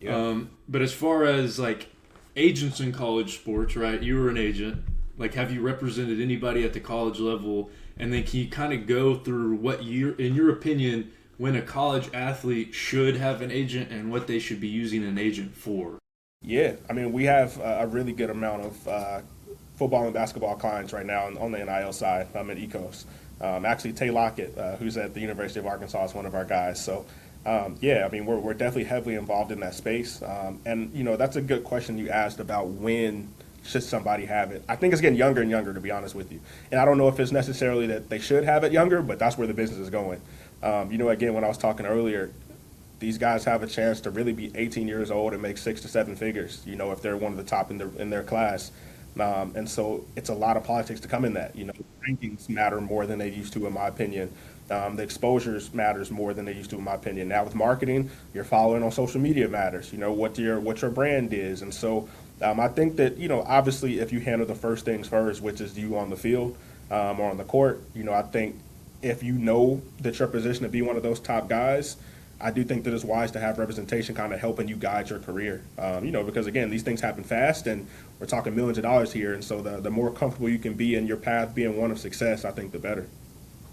Yeah. But as far as like agents in college sports, right? You were an agent. Like, have you represented anybody at the college level? And then can you kind of go through what you, in your opinion, when a college athlete should have an agent and what they should be using an agent for? Yeah, I mean, we have a really good amount of football and basketball clients right now on the NIL side. I'm at Ecos. Actually, Tay Lockett, who's at the University of Arkansas, is one of our guys. So, yeah, I mean, we're definitely heavily involved in that space. And, that's a good question you asked about when should somebody have it. I think it's getting younger and younger, to be honest with you. And I don't know if it's necessarily that they should have it younger, but that's where the business is going. Again, when I was talking earlier, these guys have a chance to really be 18 years old and make 6 to 7 figures, if they're one of the top in their class. And so it's a lot of politics to come in that. Rankings matter more than they used to, in my opinion. The exposures matters more than they used to, in my opinion. Now with marketing, your following on social media matters. What your brand is, and so I think that obviously if you handle the first things first, which is you on the field or on the court, I think if you know that you're positioned to be one of those top guys, I do think that it's wise to have representation kind of helping you guide your career. Because again, these things happen fast, and we're talking millions of dollars here. And so the more comfortable you can be in your path being one of success, I think the better.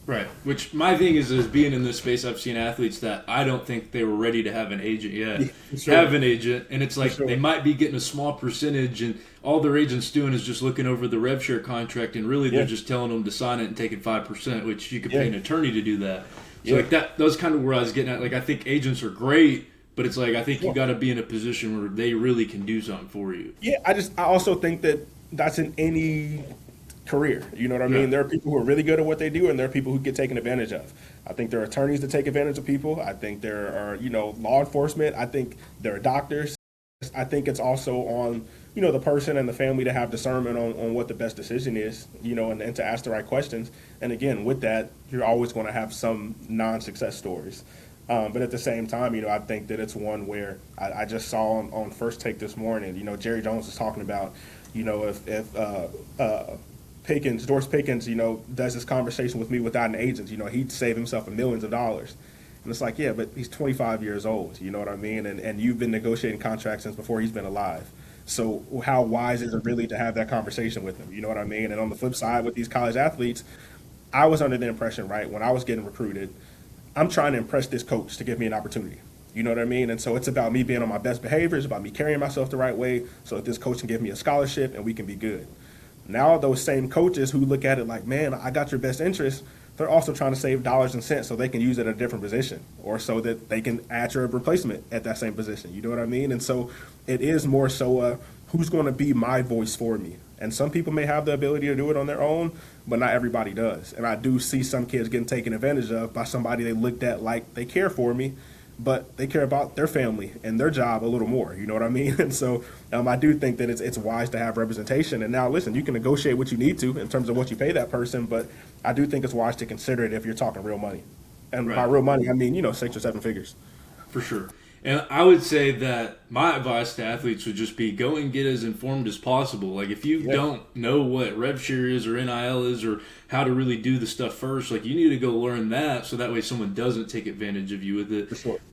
Right. Which my thing is being in this space, I've seen athletes that I don't think they were ready to have an agent yet. Yeah, for Have sure. an agent, and it's For like they sure. might be getting a small percentage, and all their agent's doing is just looking over the rev share contract, and really they're Yeah. just telling them to sign it and taking 5%, which you could Yeah. pay an attorney to do that. So Yeah. like that, those kind of where I was getting at. Like I think agents are great, but it's like I think you Sure. got to be in a position where they really can do something for you. Yeah. I also think that that's in any career. You know what I Yeah. mean? There are people who are really good at what they do, and there are people who get taken advantage of. I think there are attorneys that take advantage of people. I think there are, law enforcement. I think there are doctors. I think it's also on, the person and the family to have discernment on what the best decision is, and to ask the right questions. And again, with that, you're always going to have some non-success stories. But at the same time, I think that it's one where I just saw on First Take this morning, Jerry Jones was talking about, if Doris Pickens, does this conversation with me without an agent, he'd save himself millions of dollars. And it's like, yeah, but he's 25 years old, you know what I mean? And you've been negotiating contracts since before he's been alive. So how wise is it really to have that conversation with him? You know what I mean? And on the flip side, with these college athletes, I was under the impression, right, when I was getting recruited, I'm trying to impress this coach to give me an opportunity. You know what I mean? And so it's about me being on my best behavior. It's about me carrying myself the right way so that this coach can give me a scholarship and we can be good. Now those same coaches who look at it like, man, I got your best interest, they're also trying to save dollars and cents so they can use it at a different position or so that they can add your replacement at that same position. You know what I mean? And so it is more so who's going to be my voice for me. And some people may have the ability to do it on their own, but not everybody does. And I do see some kids getting taken advantage of by somebody they looked at like they care for me, but they care about their family and their job a little more. You know what I mean? And so I do think that it's wise to have representation. And now, listen, you can negotiate what you need to in terms of what you pay that person, but I do think it's wise to consider it if you're talking real money. And by Right. real money, I mean 6 or 7 figures. For sure. And I would say that my advice to athletes would just be go and get as informed as possible. Like if you Yeah, don't know what rev share is or NIL is or how to really do the stuff first, like you need to go learn that so that way someone doesn't take advantage of you with it. for sure.